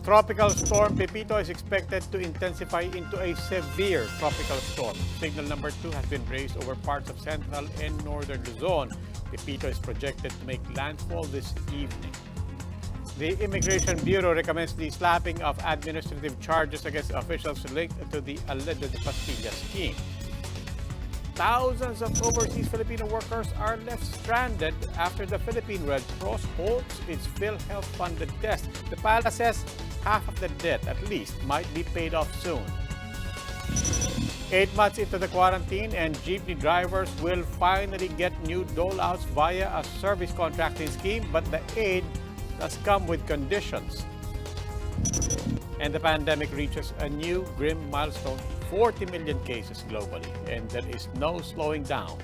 Tropical storm Pepito is expected to intensify into a severe tropical storm. Signal number 2 has been raised over parts of central and northern Luzon. Pepito is projected to make landfall this evening. The Immigration Bureau recommends the slapping of administrative charges against officials linked to the alleged Pastillas scheme. Thousands of overseas Filipino workers are left stranded after the Philippine Red Cross holds its PhilHealth-funded test. The PALA says half of the debt, at least, might be paid off soon. 8 months into the quarantine, and jeepney drivers will finally get new dole-outs via a service contracting scheme, but the aid does come with conditions. And the pandemic reaches a new grim milestone, 40 million cases globally, and there is no slowing down.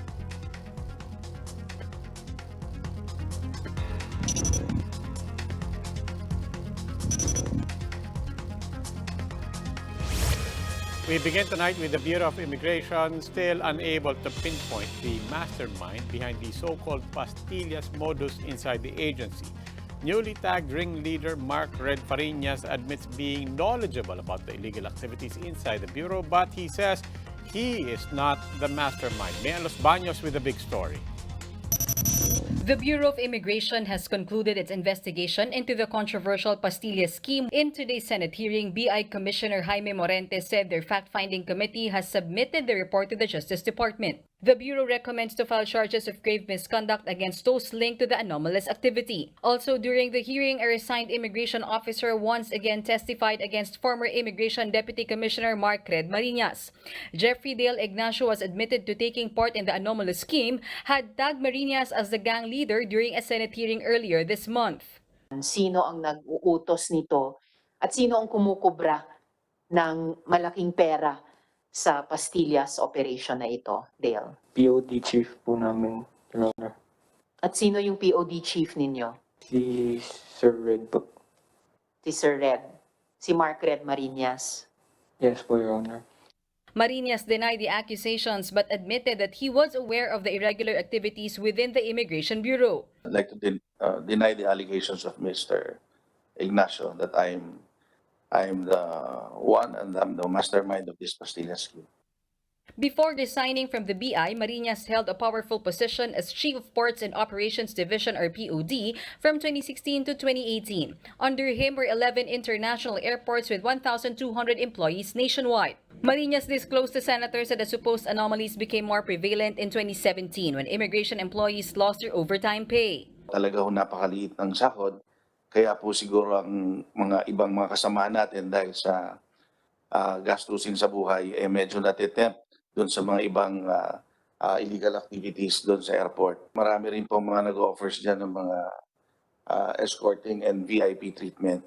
We begin tonight with the Bureau of Immigration still unable to pinpoint the mastermind behind the so-called Pastillas modus inside the agency. Newly tagged ringleader Mark Red Fariñas admits being knowledgeable about the illegal activities inside the Bureau, but he says he is not the mastermind. Mayan Los Baños with the big story. The Bureau of Immigration has concluded its investigation into the controversial Pastillas scheme. In today's Senate hearing, BI Commissioner Jaime Morente said their fact-finding committee has submitted the report to the Justice Department. The Bureau recommends to file charges of grave misconduct against those linked to the anomalous activity. Also, during the hearing, a resigned immigration officer once again testified against former Immigration Deputy Commissioner Mark Red Mariñas. Jeffrey Dale Ignacio was admitted to taking part in the anomalous scheme, had tagged Mariñas as the gang leader during a Senate hearing earlier this month. Sino ang nag-uutos nito at sino ang kumukubra ng malaking pera sa Pastillas operation na ito, Dale? POD chief po namin, Your Honor. At sino yung POD chief ninyo? Si Sir Red po. Si Sir Red. Si Mark Red Mariñas. Yes po, Your Honor. Mariñas denied the accusations but admitted that he was aware of the irregular activities within the Immigration Bureau. I'd like to deny the allegations of Mr. Ignacio that I'm the one and I'm the mastermind of this Pastillas scheme. Before resigning from the BI, Mariñas held a powerful position as Chief of Ports and Operations Division or POD from 2016 to 2018. Under him were 11 international airports with 1,200 employees nationwide. Mariñas disclosed to senators that the supposed anomalies became more prevalent in 2017 when immigration employees lost their overtime pay. Talaga ho napakaliit ng sahod, kaya po siguro ang mga ibang mga kasama natin dahil sa gastusin sa buhay, medyo natitempt doon sa mga ibang illegal activities doon sa airport. Marami rin po mga nag-offers dyan ng mga escorting and VIP treatment.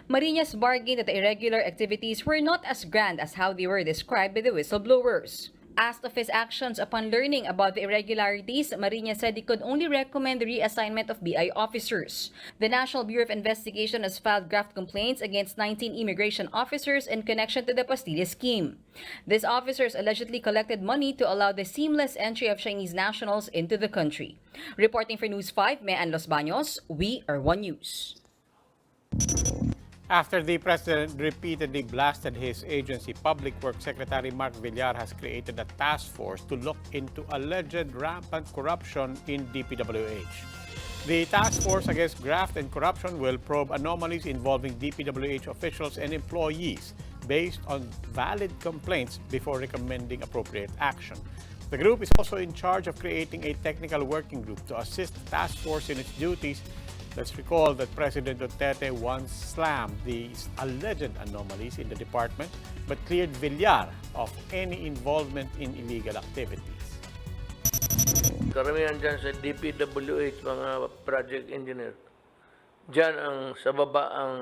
Mariñas bargained that the irregular activities were not as grand as how they were described by the whistleblowers. Asked of his actions upon learning about the irregularities, Mariñas said he could only recommend the reassignment of BI officers. The National Bureau of Investigation has filed graft complaints against 19 immigration officers in connection to the Pastillas scheme. These officers allegedly collected money to allow the seamless entry of Chinese nationals into the country. Reporting for News 5, Mayan Los Baños, we are One News. After the president repeatedly blasted his agency, Public Works Secretary Mark Villar has created a task force to look into alleged rampant corruption in DPWH. The task force against graft and corruption will probe anomalies involving DPWH officials and employees based on valid complaints before recommending appropriate action. The group is also in charge of creating a technical working group to assist the task force in its duties. Let's recall that President Duterte once slammed these alleged anomalies in the department but cleared Villar of any involvement in illegal activities. Karamihan dyan sa DPWH, mga project engineer. Dyan ang sa baba ang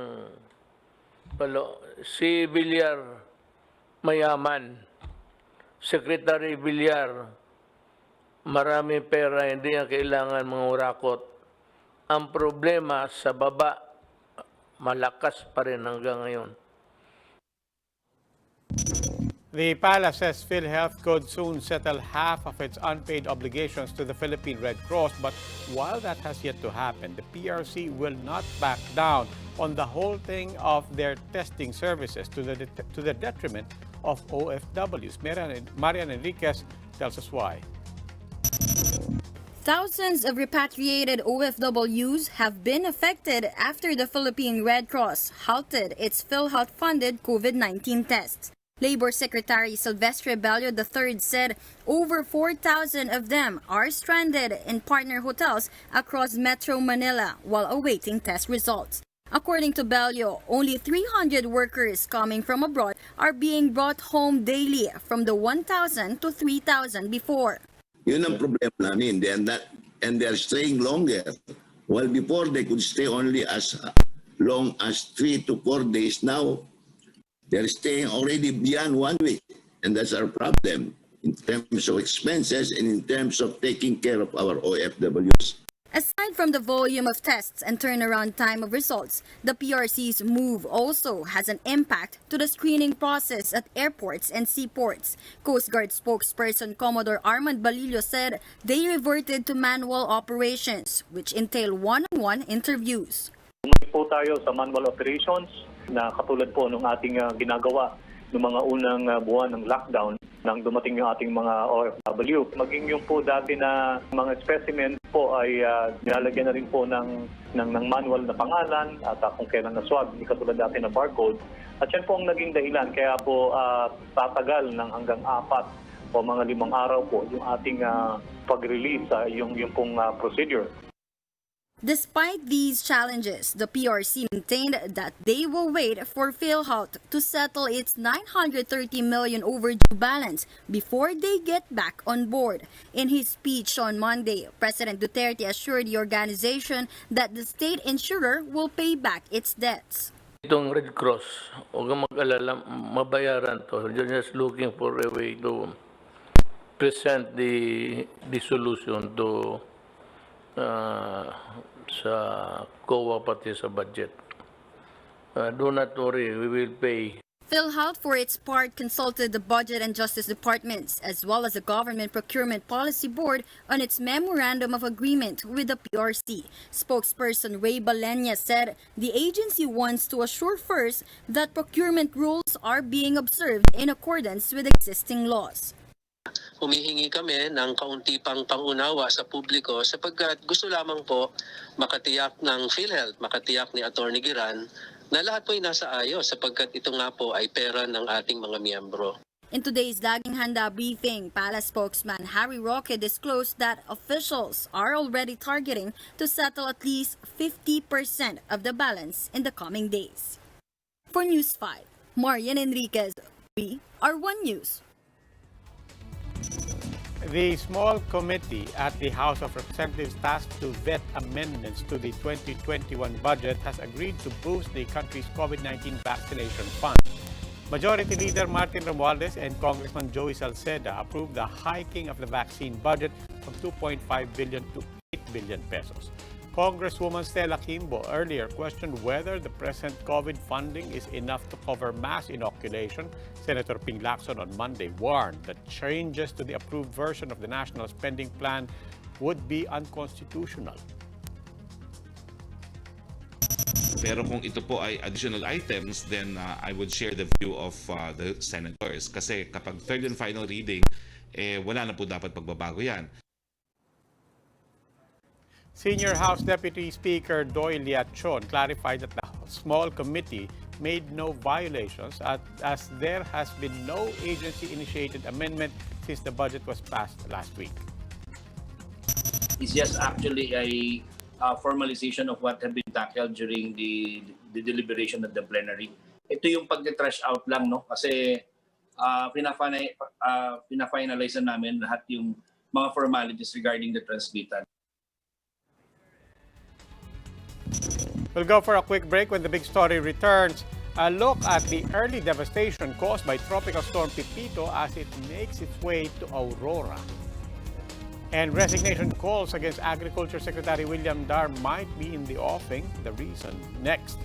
si Villar mayaman. Secretary Villar, marami pera, hindi niya kailangan mga urakot. Ang problema sa baba, malakas pa rin hanggang ngayon. The palace says PhilHealth could soon settle half of its unpaid obligations to the Philippine Red Cross, but while that has yet to happen, the PRC will not back down on the halting of their testing services to the detriment of OFWs. Marian Enriquez tells us why. Thousands of repatriated OFWs have been affected after the Philippine Red Cross halted its PhilHealth-funded COVID-19 tests. Labor Secretary Silvestre Bello III said over 4,000 of them are stranded in partner hotels across Metro Manila while awaiting test results. According to Bello, only 300 workers coming from abroad are being brought home daily from the 1,000 to 3,000 before. Yun ang problema namin. They are staying longer. While before they could stay only as long as 3 to 4 days, now they're staying already beyond 1 week. And that's our problem in terms of expenses and in terms of taking care of our OFWs. Aside from the volume of tests and turnaround time of results, the PRC's move also has an impact to the screening process at airports and seaports. Coast Guard spokesperson Commodore Armand Balillo said they reverted to manual operations, which entail one-on-one interviews. Bumalik po tayo sa manual operations na katulad po ng ating ginagawa noong mga unang buwan ng lockdown nang dumating yung ating mga OFW. Maging yung po dati na mga specimen po ay nilalagyan na rin po ng manual na pangalan at kung kailan na swab, hindi katulad dati na barcode. At yan po ang naging dahilan kaya po tatagal ng hanggang 4 o mga 5 araw po yung ating pag-release yung pong procedure. Despite these challenges, the PRC maintained that they will wait for PhilHealth to settle its 930 million overdue balance before they get back on board. In his speech on Monday, President Duterte assured the organization that the state insurer will pay back its debts. Itong Red Cross, huwag kang mag-alala, mabayaran to. They're just looking for a way to present the solution to sa COA pati sa budget. Do not worry, we will pay. PhilHealth, for its part, consulted the Budget and Justice Departments as well as the Government Procurement Policy Board on its Memorandum of Agreement with the PRC. Spokesperson Ray Balenya said the agency wants to assure first that procurement rules are being observed in accordance with existing laws. Humihingi kami ng kaunti pang pangunawa sa publiko sapagkat gusto lamang po makatiyak ng PhilHealth, makatiyak ni Attorney Giran na lahat po ay nasa ayos sapagkat ito nga po ay pera ng ating mga miyembro. In today's Laging Handa briefing, Palace spokesman Harry Roque disclosed that officials are already targeting to settle at least 50% of the balance in the coming days. For News 5, Marian Enriquez, we are One News. The small committee at the House of Representatives tasked to vet amendments to the 2021 budget has agreed to boost the country's COVID-19 vaccination fund. Majority Leader Martin Romualdez and Congressman Joey Salceda approved the hiking of the vaccine budget from 2.5 billion to 8 billion pesos. Congresswoman Stella Kimbo earlier questioned whether the present COVID funding is enough to cover mass inoculation. Senator Ping Lacson on Monday warned that changes to the approved version of the national spending plan would be unconstitutional. Pero kung ito po ay additional items, then I would share the view of the senators. Kasi kapag third and final reading, wala na po dapat pagbabago yan. Senior House Deputy Speaker Doy Liachon clarified that the small committee made no violations as there has been no agency-initiated amendment since the budget was passed last week. It's just actually a formalization of what had been tackled during the deliberation of the plenary. Ito yung pag-trash out lang, no? Kasi pina-finalize na namin lahat yung mga formalities regarding the transmittal. We'll go for a quick break. When the big story returns, a look at the early devastation caused by Tropical Storm Pepito as it makes its way to Aurora. And resignation calls against Agriculture Secretary William Dar might be in the offing. The reason next.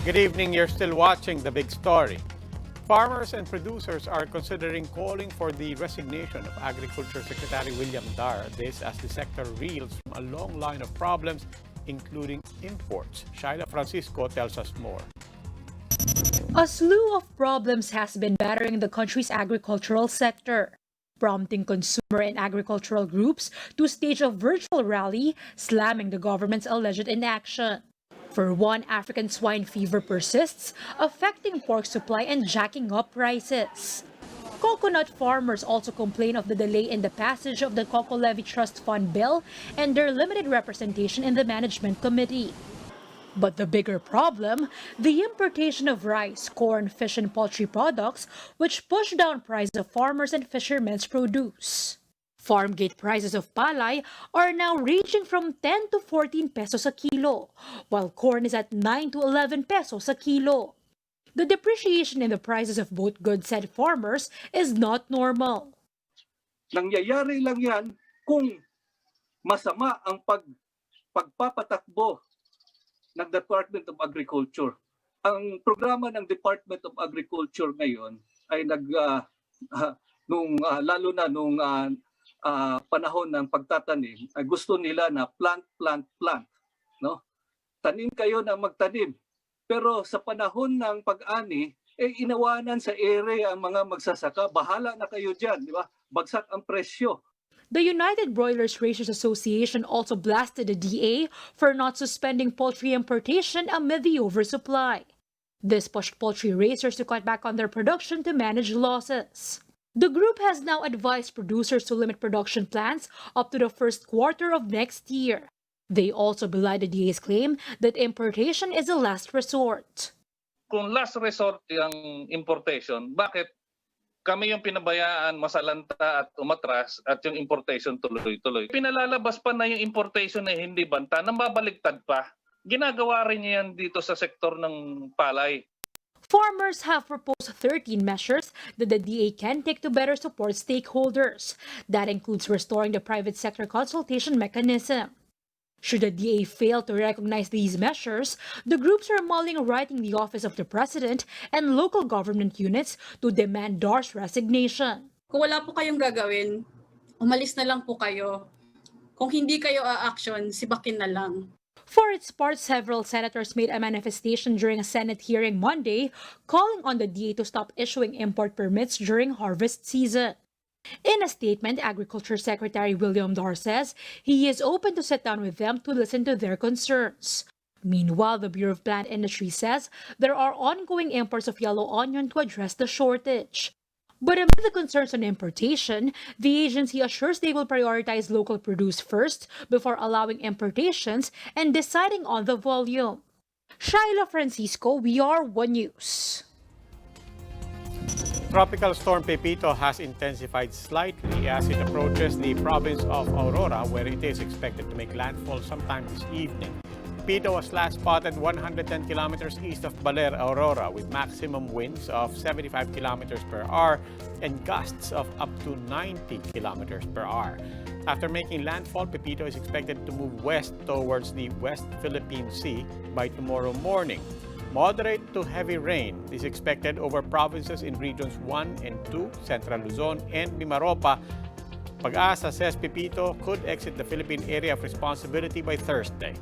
Good evening. You're still watching The Big Story. Farmers and producers are considering calling for the resignation of Agriculture Secretary William Dar. This as the sector reels from a long line of problems, including imports. Shaila Francisco tells us more. A slew of problems has been battering the country's agricultural sector, prompting consumer and agricultural groups to stage a virtual rally slamming the government's alleged inaction. For one, African swine fever persists, affecting pork supply and jacking up prices. Coconut farmers also complain of the delay in the passage of the Cocoa Levy Trust Fund bill and their limited representation in the management committee. But the bigger problem, the importation of rice, corn, fish and poultry products, which push down prices of farmers and fishermen's produce. Farm gate prices of palay are now ranging from 10 to 14 pesos a kilo, while corn is at 9 to 11 pesos a kilo. The depreciation in the prices of both goods, said farmers, is not normal. Nangyayari lang yan kung masama ang pagpapatakbo ng Department of Agriculture. Ang programa ng Department of Agriculture ngayon ay lalo na nung panahon ng pagtatanim, ay gusto nila na plant, no? Tanim kayo na magtanim. Pero sa panahon ng pag-ani, inawanan sa ere ang mga magsasaka, bahala na kayo diyan, di ba? Bagsak ang presyo. The United Broilers Raisers Association also blasted the DA for not suspending poultry importation amid the oversupply. This pushed poultry raisers to cut back on their production to manage losses. The group has now advised producers to limit production plans up to the first quarter of next year. They also belied the DA's claim that importation is a last resort. Kung last resort yung importation, bakit kami yung pinabayaan masalanta at umatras at yung importation tuloy-tuloy? Pinalalabas pa na yung importation na hindi banta, nang babaligtad pa. Ginagawa rin niya yan dito sa sektor ng palay. Farmers have proposed 13 measures that the DA can take to better support stakeholders. That includes restoring the private sector consultation mechanism. Should the DA fail to recognize these measures, the groups are mulling writing the Office of the President and local government units to demand Dar's resignation. Kung wala po kayong gagawin, umalis na lang po kayo. Kung hindi kayo a-action, sibakin na lang. For its part, several senators made a manifestation during a Senate hearing Monday, calling on the DA to stop issuing import permits during harvest season. In a statement, Agriculture Secretary William Dar says he is open to sit down with them to listen to their concerns. Meanwhile, the Bureau of Plant Industry says there are ongoing imports of yellow onion to address the shortage. But amid the concerns on importation, the agency assures they will prioritize local produce first before allowing importations and deciding on the volume. Shaila Francisco, VR 1 News. Tropical storm Pepito has intensified slightly as it approaches the province of Aurora, where it is expected to make landfall sometime this evening. Pepito was last spotted 110 kilometers east of Baler, Aurora, with maximum winds of 75 kilometers per hour and gusts of up to 90 kilometers per hour. After making landfall, Pepito is expected to move west towards the West Philippine Sea by tomorrow morning. Moderate to heavy rain is expected over provinces in regions 1 and 2, Central Luzon and Mimaropa. Pag-asa says Pepito could exit the Philippine area of responsibility by Thursday.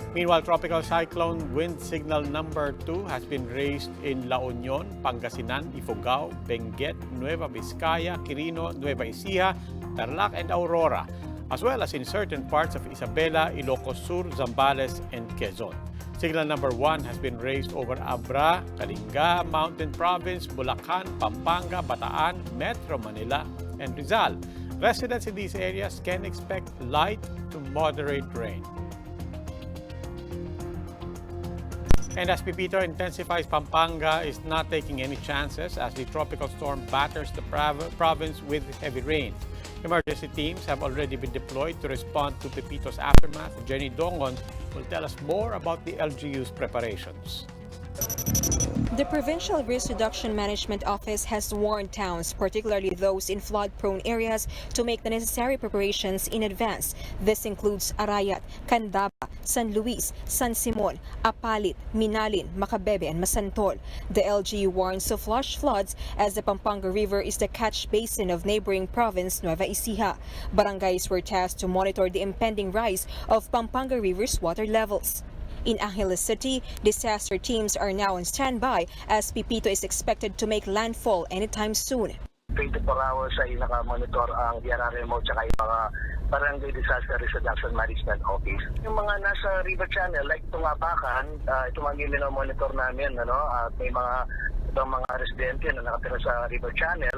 Meanwhile, tropical cyclone wind signal number 2 has been raised in La Union, Pangasinan, Ifugao, Benguet, Nueva Vizcaya, Quirino, Nueva Ecija, Tarlac and Aurora, as well as in certain parts of Isabela, Ilocos Sur, Zambales and Quezon. Signal number 1 has been raised over Abra, Kalinga, Mountain Province, Bulacan, Pampanga, Bataan, Metro Manila, and Rizal. Residents in these areas can expect light to moderate rain. And as Pepito intensifies, Pampanga is not taking any chances as the tropical storm batters the province with heavy rain. Emergency teams have already been deployed to respond to Pepito's aftermath. Jenny Dongon will tell us more about the LGU's preparations. The Provincial Risk Reduction Management Office has warned towns, particularly those in flood-prone areas, to make the necessary preparations in advance. This includes Arayat, Candaba, San Luis, San Simon, Apalit, Minalin, Macabebe, and Masantol. The LGU warns of flash floods as the Pampanga River is the catch basin of neighboring province Nueva Ecija. Barangays were tasked to monitor the impending rise of Pampanga River's water levels. In Angeles City, disaster teams are now on standby as Pepito is expected to make landfall anytime soon. 24 hours ay nakamonitor ang DRRMO at yung mga Barangay Disaster Risk Reduction Management Office. Yung mga nasa river channel, like itong Abakan, ito mga monitor namin, at may mga itong mga residente na nakatira sa river channel.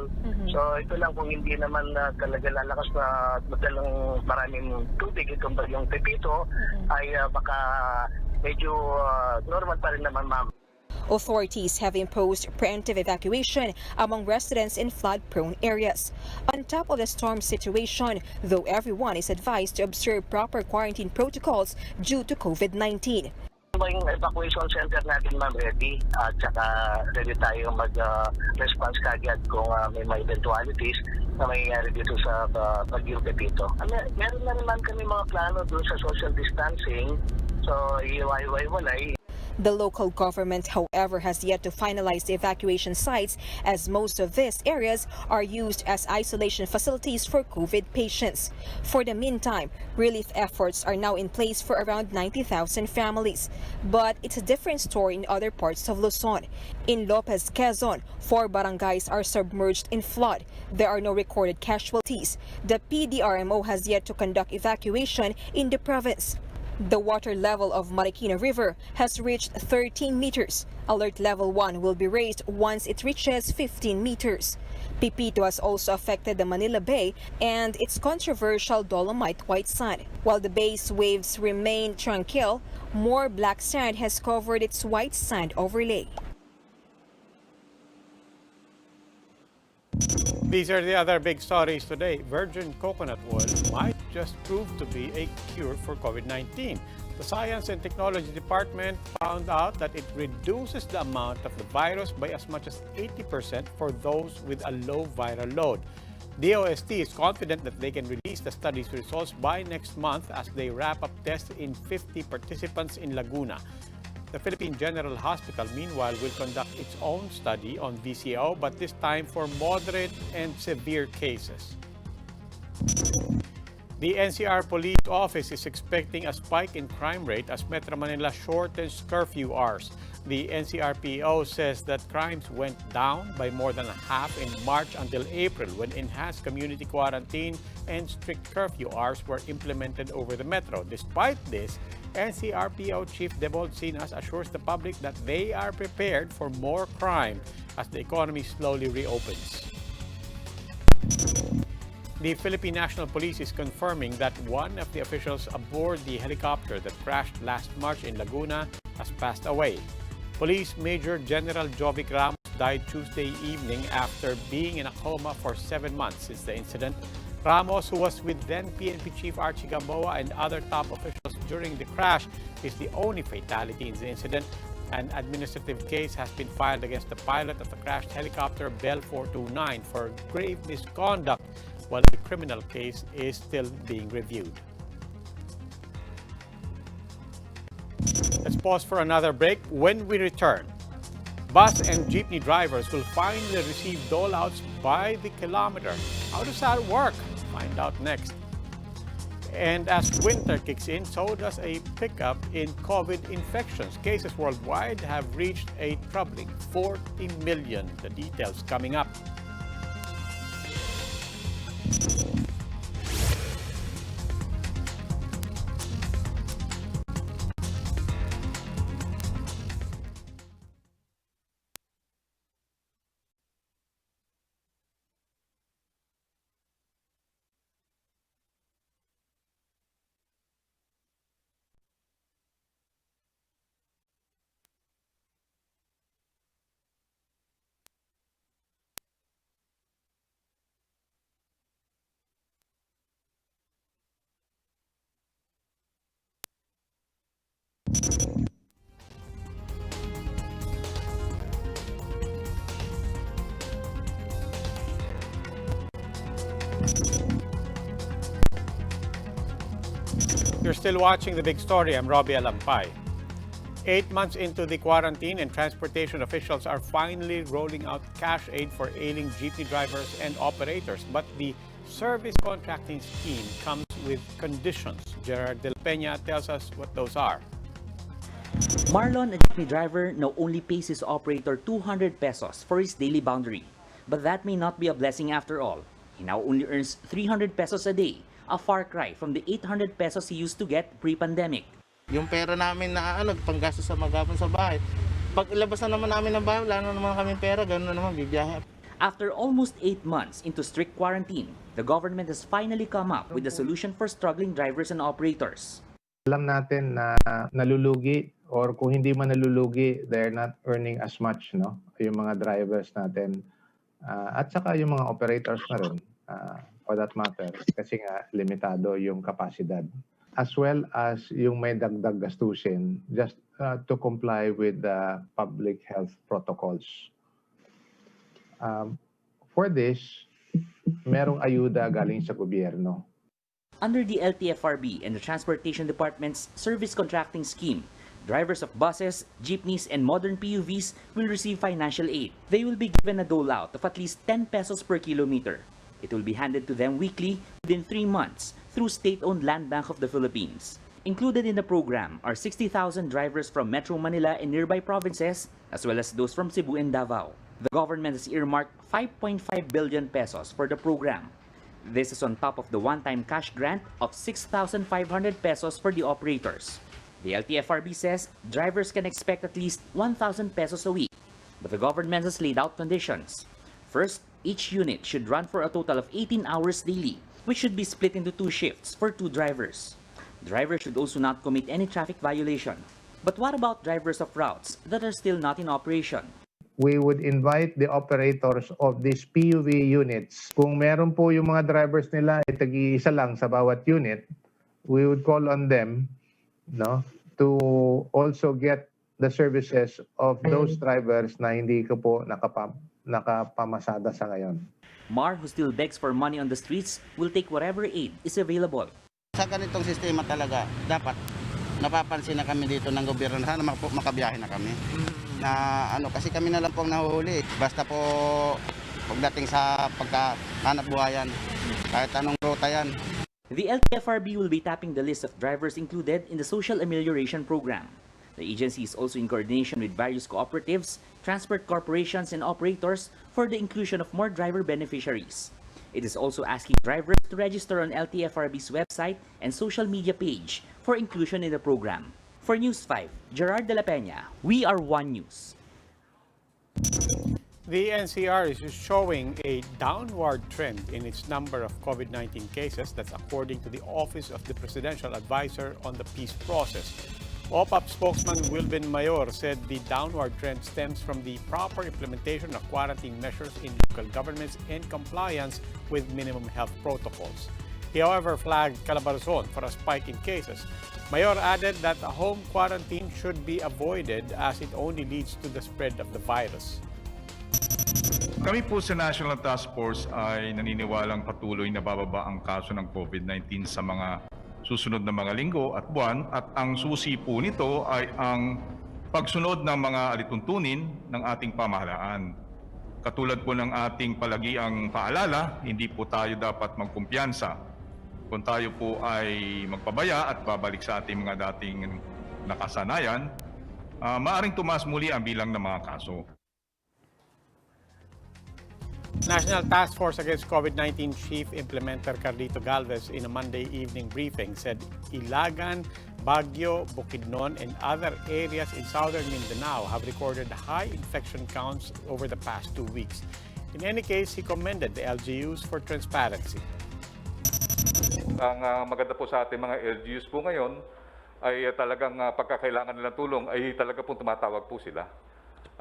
So ito lang kung hindi naman talaga lalakas na madalang maraming tubig itong bagyong Pepito, ay baka medyo normal pa rin naman, ma'am. Authorities have imposed preemptive evacuation among residents in flood-prone areas. On top of the storm situation, though everyone is advised to observe proper quarantine protocols due to COVID-19. Yung evacuation center natin, ma'am, ready. At saka ready tayo mag-response kagad kung may eventualities na mangyayari dito sa bagyong Pepito. Meron na naman kami mga plano doon sa social distancing. So, iwaiwalay. The local government, however, has yet to finalize the evacuation sites as most of these areas are used as isolation facilities for COVID patients. For the meantime, relief efforts are now in place for around 90,000 families. But it's a different story in other parts of Luzon. In Lopez, Quezon, 4 barangays are submerged in flood. There are no recorded casualties. The PDRMO has yet to conduct evacuation in the province. The water level of Marikina River has reached 13 meters. Alert level 1 will be raised once it reaches 15 meters. Pepito has also affected the Manila Bay and its controversial dolomite white sand. While the bay's waves remain tranquil, more black sand has covered its white sand overlay. These are the other big stories today. Virgin coconut oil might just prove to be a cure for COVID-19. The Science and Technology Department found out that it reduces the amount of the virus by as much as 80% for those with a low viral load. DOST is confident that they can release the study's results by next month as they wrap up tests in 50 participants in Laguna. The Philippine General Hospital, meanwhile, will conduct its own study on VCO, but this time for moderate and severe cases. The NCR Police Office is expecting a spike in crime rate as Metro Manila shortens curfew hours. The NCRPO says that crimes went down by more than half in March until April when enhanced community quarantine and strict curfew hours were implemented over the metro. Despite this, NCRPO Chief Debold Sinas assures the public that they are prepared for more crime as the economy slowly reopens. The Philippine National Police is confirming that one of the officials aboard the helicopter that crashed last March in Laguna has passed away. Police Major General Jovic Ramos died Tuesday evening after being in a coma for 7 months since the incident. Ramos, who was with then PNP Chief Archie Gamboa and other top officials during the crash, is the only fatality in the incident. An administrative case has been filed against the pilot of the crashed helicopter Bell 429 for grave misconduct, while the criminal case is still being reviewed. Let's pause for another break. When we return, bus and jeepney drivers will finally receive dole-outs by the kilometer. How does that work? Find out next. And as winter kicks in, so does a pickup in COVID infections. Cases worldwide have reached a troubling 40 million. The details coming up. You're still watching The Big Story. I'm Robbie Alampay. 8 months into the quarantine, and transportation officials are finally rolling out cash aid for ailing jeepney drivers and operators. But the service contracting scheme comes with conditions. Gerard Del Peña tells us what those are. Marlon, a jeepney driver, now only pays his operator 200 pesos for his daily boundary. But that may not be a blessing after all. He now only earns 300 pesos a day, a far cry from the 800 pesos he used to get pre-pandemic. Yung pera namin na panggastos sa maghapon sa bahay. Pag ilabas na naman namin ng bahay, wala na naman kami pera, gano'n na naman, bibiyahe. After almost 8 months into strict quarantine, the government has finally come up with a solution for struggling drivers and operators. Alam natin na nalulugi, or kung hindi man nalulugi, they're not earning as much, no? Yung mga drivers natin. At saka yung mga operators na rin, for that matter, kasi nga limitado yung kapasidad. As well as yung may dagdag gastusin just to comply with the public health protocols. For this, merong ayuda galing sa gobyerno. Under the LTFRB and the Transportation Department's service contracting scheme, drivers of buses, jeepneys, and modern PUVs will receive financial aid. They will be given a dole-out of at least 10 pesos per kilometer. It will be handed to them weekly within 3 months through State-Owned Land Bank of the Philippines. Included in the program are 60,000 drivers from Metro Manila and nearby provinces, as well as those from Cebu and Davao. The government has earmarked 5.5 billion pesos for the program. This is on top of the one-time cash grant of 6,500 pesos for the operators. The LTFRB says drivers can expect at least 1,000 pesos a week, but the government has laid out conditions. First, each unit should run for a total of 18 hours daily, which should be split into 2 shifts for 2 drivers. Drivers should also not commit any traffic violation. But what about drivers of routes that are still not in operation? We would invite the operators of these PUV units. Kung meron po yung mga drivers nila ay tag-iisa lang sa bawat unit, we would call on them, no, to also get the services of those drivers na hindi ko po nakapamasada sa ngayon. Mar, who still begs for money on the streets, will take whatever aid is available. Sa ganitong sistema talaga, dapat napapansin na kami dito ng gobyerno. Sana makabiyahe na kami. Na kasi kami na lang po ang nahuhuli. Basta po pagdating sa pagkahanap buhayan, kahit anong ruta yan. The LTFRB will be tapping the list of drivers included in the Social Amelioration Program. The agency is also in coordination with various cooperatives, transport corporations, and operators for the inclusion of more driver beneficiaries. It is also asking drivers to register on LTFRB's website and social media page for inclusion in the program. For News 5, Gerard De La Peña, we are One News. The NCR is showing a downward trend in its number of COVID-19 cases. That's according to the Office of the Presidential Advisor on the Peace Process. OPAP spokesman Wilvin Mayor said the downward trend stems from the proper implementation of quarantine measures in local governments and compliance with minimum health protocols. He, however, flagged Calabarzon for a spike in cases. Mayor added that a home quarantine should be avoided as it only leads to the spread of the virus. Kami po sa National Task Force ay naniniwalang patuloy na bababa ang kaso ng COVID-19 sa mga susunod na mga linggo at buwan, at ang susi po nito ay ang pagsunod ng mga alituntunin ng ating pamahalaan. Katulad po ng ating palagiang paalala, hindi po tayo dapat magkumpiyansa. Kung tayo po ay magpabaya at babalik sa ating mga dating nakasanayan, maaaring tumaas muli ang bilang ng mga kaso. National Task Force Against COVID-19 Chief Implementer Carlito Galvez in a Monday evening briefing said Ilagan, Baguio, Bukidnon, and other areas in southern Mindanao have recorded high infection counts over the past 2 weeks. In any case, he commended the LGUs for transparency. Ang maganda po sa ating mga LGUs po ngayon ay talagang pagkakailangan nilang tulong ay talaga po tumatawag po sila.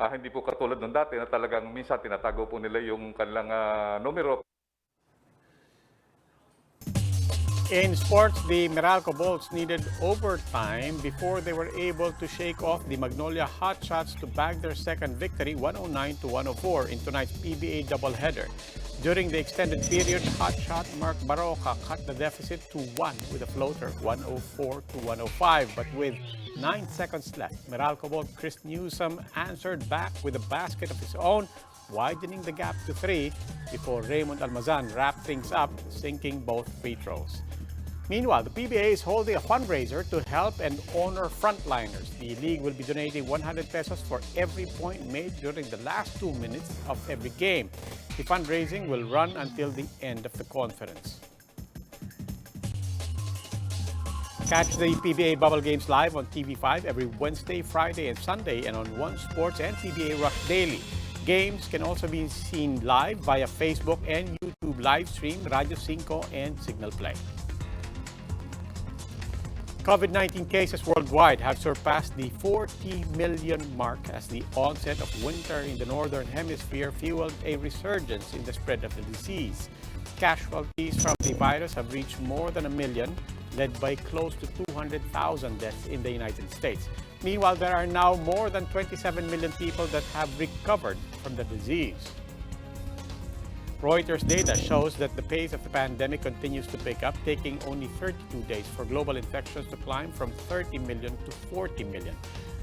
Hindi po katulad nung dati na talagang minsan tinatago po nila yung kanilang numero. In sports, the Meralco Bolts needed overtime before they were able to shake off the Magnolia Hotshots to bag their second victory, 109-104, in tonight's PBA doubleheader. During the extended period, hotshot Mark Baroka cut the deficit to 1 with a floater, 104 to 105. But with 9 seconds left, Meralco bolt Chris Newsom answered back with a basket of his own, widening the gap to 3 before Raymond Almazan wrapped things up, sinking both free throws. Meanwhile, the PBA is holding a fundraiser to help and honor frontliners. The league will be donating 100 pesos for every point made during the last 2 minutes of every game. The fundraising will run until the end of the conference. Catch the PBA Bubble Games live on TV5 every Wednesday, Friday, and Sunday, and on One Sports and PBA Rush Daily. Games can also be seen live via Facebook and YouTube live stream, Radio 5 and Signal Play. COVID-19 cases worldwide have surpassed the 40 million mark as the onset of winter in the Northern Hemisphere fueled a resurgence in the spread of the disease. Casualties from the virus have reached more than 1 million, led by close to 200,000 deaths in the United States. Meanwhile, there are now more than 27 million people that have recovered from the disease. Reuters data shows that the pace of the pandemic continues to pick up, taking only 32 days for global infections to climb from 30 million to 40 million.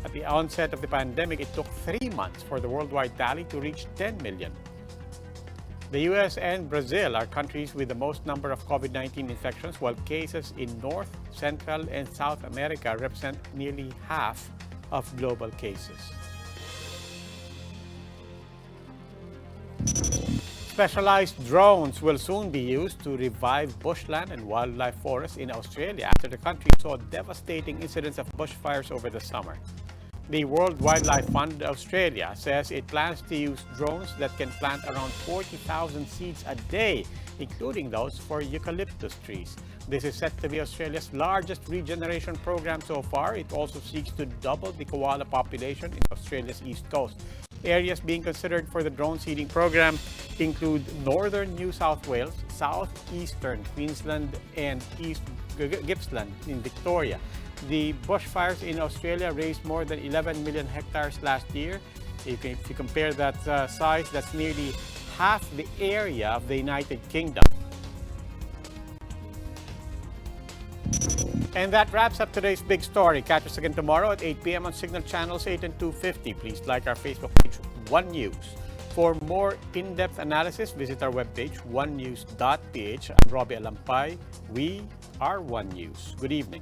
At the onset of the pandemic, it took 3 months for the worldwide tally to reach 10 million. The US and Brazil are countries with the most number of COVID-19 infections, while cases in North, Central, and South America represent nearly half of global cases. Specialized drones will soon be used to revive bushland and wildlife forests in Australia after the country saw devastating incidents of bushfires over the summer. The World Wildlife Fund Australia says it plans to use drones that can plant around 40,000 seeds a day, including those for eucalyptus trees. This is set to be Australia's largest regeneration program so far. It also seeks to double the koala population in Australia's east coast. Areas being considered for the drone seeding program include northern New South Wales, southeastern Queensland, and East Gippsland in Victoria. The bushfires in Australia raised more than 11 million hectares last year. If you compare that size, that's nearly half the area of the United Kingdom. And that wraps up today's big story. Catch us again tomorrow at 8 p.m. on Signal Channels 8 and 250. Please like our Facebook page, One News. For more in-depth analysis, visit our webpage, onenews.ph. I'm Robbie Alampay. We are One News. Good evening.